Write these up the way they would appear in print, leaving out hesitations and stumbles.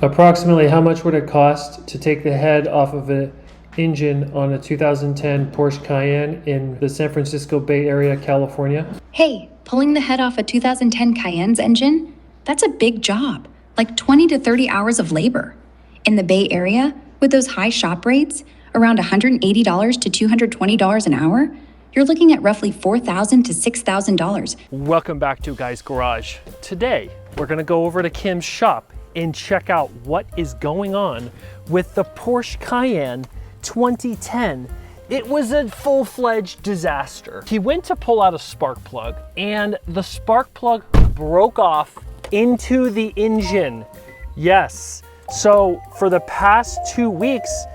Approximately how much would it cost to take the head off of an engine on a 2010 Porsche Cayenne in the San Francisco Bay Area, California? Hey, pulling the head off a 2010 Cayenne's engine? That's a big job, like 20 to 30 hours of labor. In the Bay Area, with those high shop rates, around $180 to $220 an hour, you're looking at roughly $4,000 to $6,000. Welcome back to Guy's Garage. Today, we're gonna go over to Kim's shop and check out what is going on with the Porsche Cayenne 2010. It was a full-fledged disaster. He went to pull out a spark plug and the spark plug broke off into the engine. Yes, so for the past 2 weeks,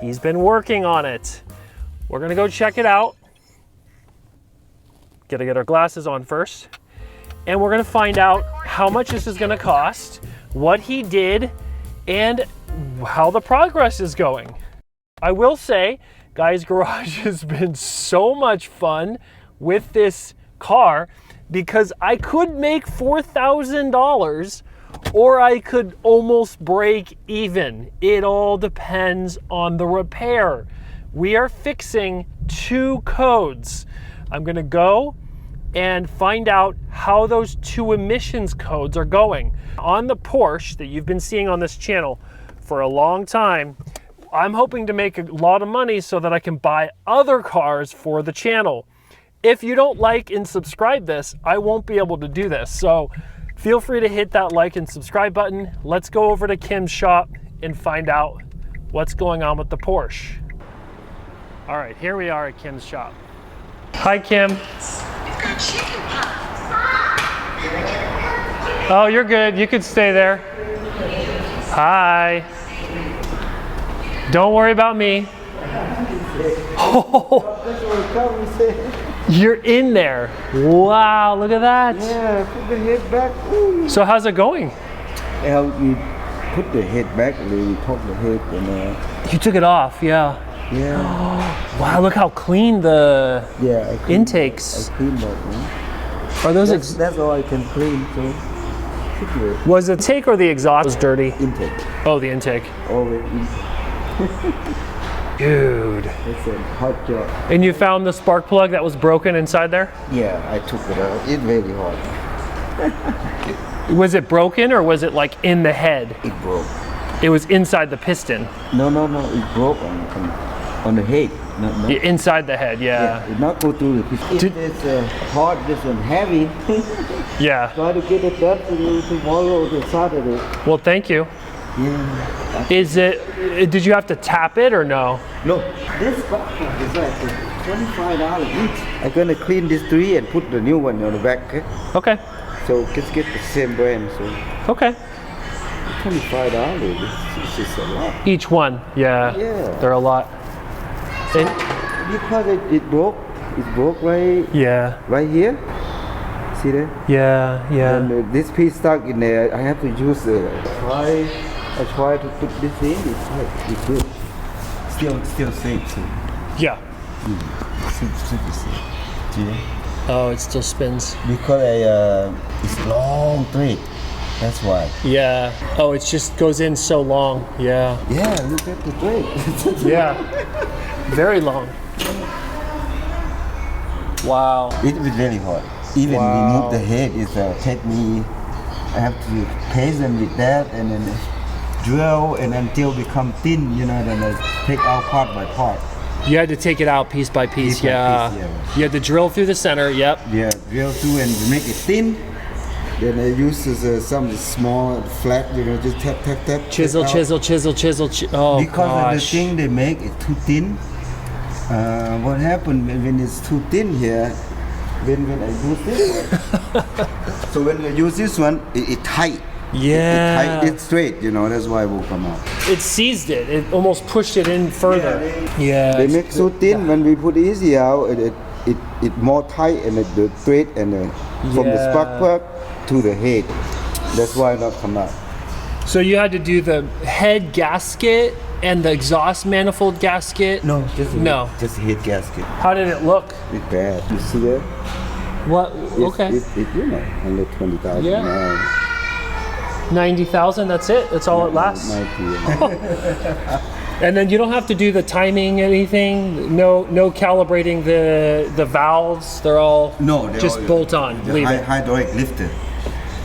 he's been working on it. We're gonna go check it out. Gotta get our glasses on first. And we're gonna find out how much this is gonna cost, what he did, and how the progress is going. I will say, Guy's Garage has been so much fun with this car because I could make $4,000 or I could almost break even. It all depends on the repair. We are fixing 2 codes. I'm gonna go and find out how those 2 emissions codes are going. On the Porsche that you've been seeing on this channel for a long time, I'm hoping to make a lot of money so that I can buy other cars for the channel. If you don't like and subscribe this, I won't be able to do this. So feel free to hit that like and subscribe button. Let's go over to Kim's shop and find out what's going on with the Porsche. All right, here we are at Kim's shop. Hi, Kim. Oh, you're good. You could stay there. Hi. Don't worry about me. Oh, you're in there. Wow, look at that. Yeah, put the head back. Ooh. So how's it going? We put the head back, we took the head and You took it off, yeah. yeah. Wow, look how clean the Yeah, intakes. I cleaned that one. Are those That's all I can clean, so was the intake or the exhaust was dirty? intake. Oh, the intake. Always intake. Dude. It's a hot job. And you found the spark plug that was broken inside there? Yeah, I took it out. It's very hot. Was it broken or was it like in the head? It broke. It was inside the piston. No, it broke on the head. No. Inside the head, yeah. It not go through the piston. It's hot, this and heavy. Yeah. Try to get it done for you tomorrow or Saturday. Well, thank you. Yeah. Did you have to tap it or no? No, this box is like $25 each. I'm gonna clean this 3 and put the new one on the back. Okay. So just get the same brand. So Okay. $25. This is a lot. Each one, yeah. Yeah. They're a lot. And, Because it broke. It broke right here. See there? yeah. And this piece stuck in there. I have to use I try to put this in. It's good. Still safe. So. Yeah. Super safe. See? Oh, it still spins. Because it's long thread. That's why. Yeah. Oh, it just goes in so long. Yeah. Yeah, look at the thread. Yeah. Very long. Wow. It was very hot. Even remove the head is take me. I have to paste them with that and then drill and until become thin. You know, then I take out part by part. You had to take it out piece by piece. Yeah. You had to drill through the center. Yep. Yeah, drill through and make it thin. Then I use some small flat. You know, just tap. Chisel. Oh, because gosh. of the thing they make it too thin. What happened when it's too thin here? When I use this one. So when I use this one, it tight. Yeah. It's straight, you know, that's why it will come out. It seized it. It almost pushed it in further. They make so thin when we put easy out, it more tight and the thread and from the spark plug to the head. That's why it not come out. So you had to do the head gasket and the exhaust manifold gasket? No, just a head gasket. How did it look? It's bad. You see that? What? Okay. It you know, under 20,000 miles. 90,000, that's it? That's all it lasts? 90. And then you don't have to do the timing, anything? No calibrating the valves? They're all just bolt on, leave it. Hydraulic lifted.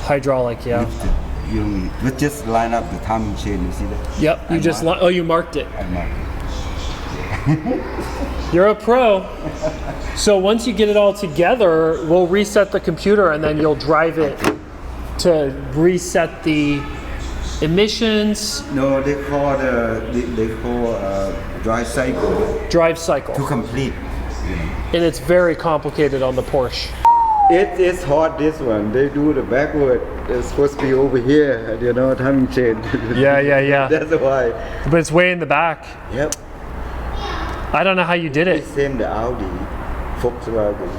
Hydraulic, yeah. Lifted. You just line up the timing chain, you see that? Yep, you just, you marked it. I marked it. You're a pro. So once you get it all together, we'll reset the computer and then you'll drive it to reset the emissions. No, they call drive cycle. Drive cycle. To complete. And it's very complicated on the Porsche. It's hard, this one. They do the backward. It's supposed to be over here, timing chain. Yeah. That's why. But it's way in the back. Yep. I don't know how you did it. It's same the Audi, Volkswagen.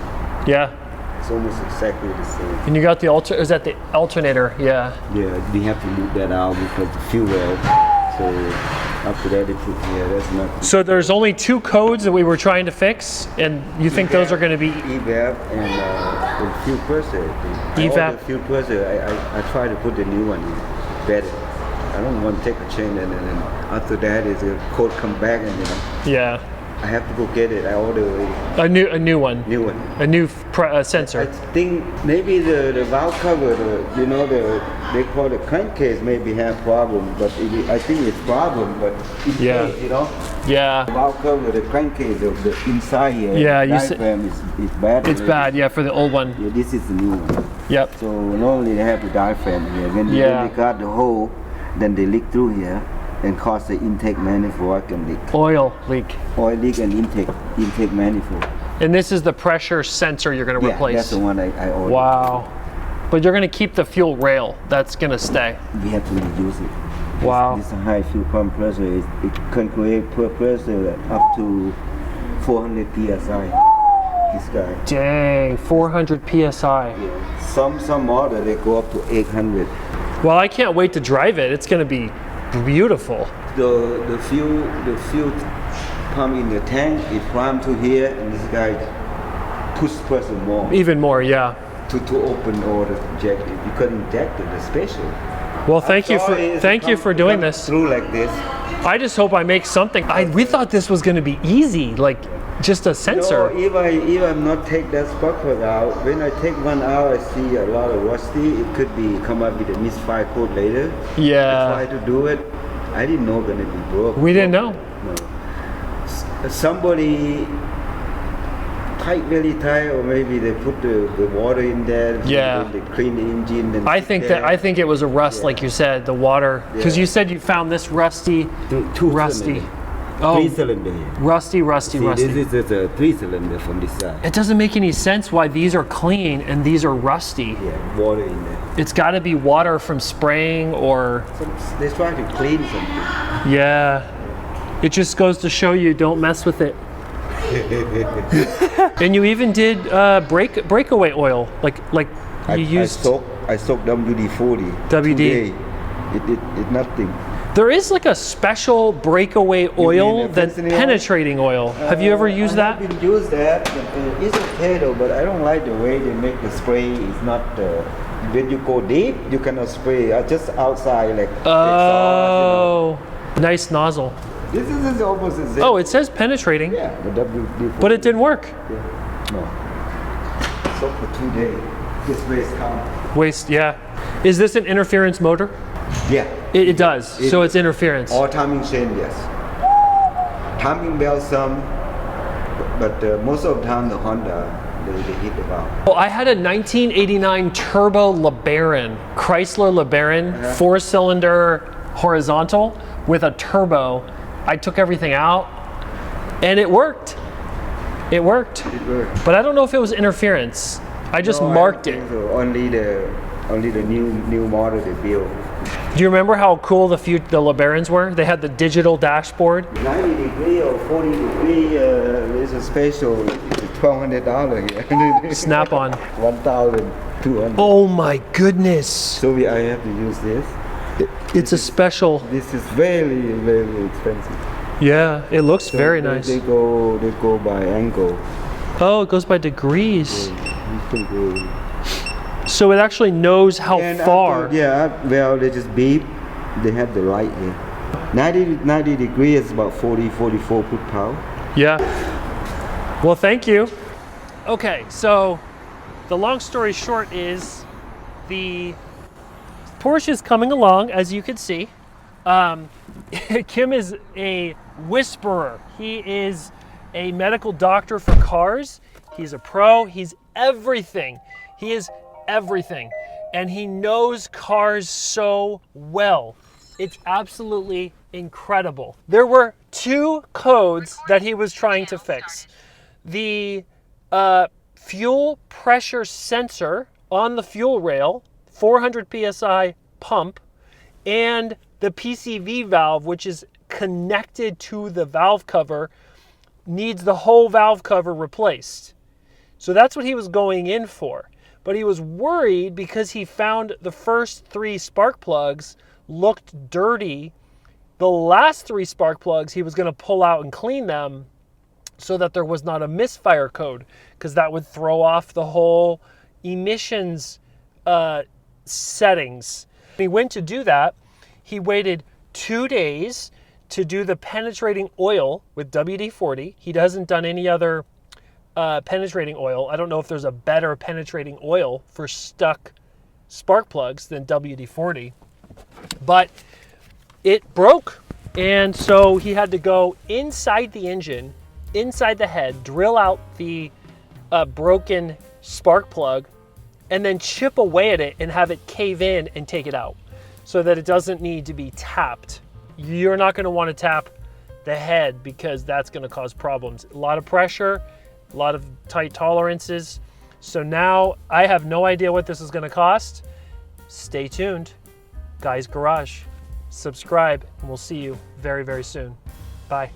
Yeah. It's almost exactly the same. And you got the is that the alternator? Yeah. Yeah, we have to move that out because the fuel well. So after that they put here, that's not. So there's only 2 codes that we were trying to fix, and you think those are going to be evap and the fuel pressure. Evap. The fuel pressure, I try to put the new one in better. I don't want to take a chain and then after that is a code come back and Yeah. I have to go get it. I order a new one. New one. A new sensor. I think maybe the valve cover, they call the crankcase maybe have problem, but I think it's problem, but in case, Yeah. The valve cover, the crankcase of the inside here. Yeah, you diaphragm is bad. It's bad, yeah, for the old one. Yeah, this is the new one. Yep. So normally they have the diaphragm here. When they got the hole, then they leak through here and cause the intake manifold can leak. Oil leak. Oil leak and intake manifold. And this is the pressure sensor you're going to replace. That's the one I ordered. Wow. But you're going to keep the fuel rail. That's going to stay. We have to reduce it. Wow. This high fuel pump pressure, it can create per pressure up to 400 psi. This guy. Dang, 400 psi. Yeah. Some model they go up to 800. Well, I can't wait to drive it. It's going to be beautiful. The fuel pump in the tank is primed to here, and this guy push pressure more. Even more, yeah. To open or to inject it. You couldn't inject it, it's special. Well, thank you for doing this. Through like this. I just hope I make something. We thought this was going to be easy, like just a sensor. No, if I'm not take that spark plug out, when I take one out, I see a lot of rusty. It could be come up with a misfire code later. Yeah. I tried to do it. I didn't know gonna be broke. We didn't know. No. Somebody tight, really tight, or maybe they put the water in there. Yeah. They clean the engine. And I think it was a rust, like you said, the water. Because you said you found this rusty. Two rusty. Cylinder. Oh, 3-cylinder. Rusty. See, this is a 3-cylinder from this side. It doesn't make any sense why these are clean and these are rusty. Yeah, water in there. It's got to be water from spraying or. They try to clean something. Yeah. It just goes to show you don't mess with it. And you even did breakaway oil, like you used. I soaked WD-40. WD. It nothing. There is like a special breakaway oil that's penetrating oil. Have you ever used that? I haven't used that. It's okay though, but I don't like the way they make the spray. It's not. When you go deep, you cannot spray. Just outside like. Oh, nice nozzle. This is almost the same. Oh, it says penetrating. Yeah, the WD-40. But it didn't work. Yeah. No. So for 2 days, this waste count. Waste, yeah. Is this an interference motor? Yeah. It does. So it's interference. Or timing chain, yes. Timing belt some, but most of the time the Honda, they hit the valve. Well, I had a 1989 turbo LeBaron, Chrysler LeBaron, 4-cylinder horizontal with a turbo. I took everything out, and it worked. It worked. But I don't know if it was interference. I just marked it. So. Only the new model they built. Do you remember how cool the LeBarons were? They had the digital dashboard. 90 degree or 40 degree is a special. It's $1,200 here. Snap-on. 1,200. Oh my goodness. So I have to use this. It's a special. This is very, very expensive. Yeah, it looks very nice. They go by angle. Oh, it goes by degrees. Yeah, you can go. So it actually knows how And far. well, they just beep. They have the light here. 90 degrees is about 44 foot-pounds. Yeah. Well, thank you. Okay, so the long story short is the Porsche is coming along, as you can see. Kim is a whisperer. He is a medical doctor for cars. He's a pro. He's everything. He is everything. And he knows cars so well. It's absolutely incredible. There were two codes that he was trying to fix. The fuel pressure sensor on the fuel rail, 400 PSI pump, and the PCV valve, which is connected to the valve cover, needs the whole valve cover replaced. So that's what he was going in for. But he was worried because he found the first 3 spark plugs looked dirty. The last 3 spark plugs, he was going to pull out and clean them so that there was not a misfire code, because that would throw off the whole emissions settings. He went to do that. He waited 2 days to do the penetrating oil with WD-40. He hasn't done any other penetrating oil. I don't know if there's a better penetrating oil for stuck spark plugs than WD-40, but it broke. And so he had to go inside the engine, inside the head, drill out the broken spark plug, and then chip away at it and have it cave in and take it out so that it doesn't need to be tapped. You're not going to want to tap the head because that's going to cause problems. A lot of pressure, a lot of tight tolerances. So now I have no idea what this is going to cost. Stay tuned. Guy's Garage. Subscribe, and we'll see you very, very soon. Bye.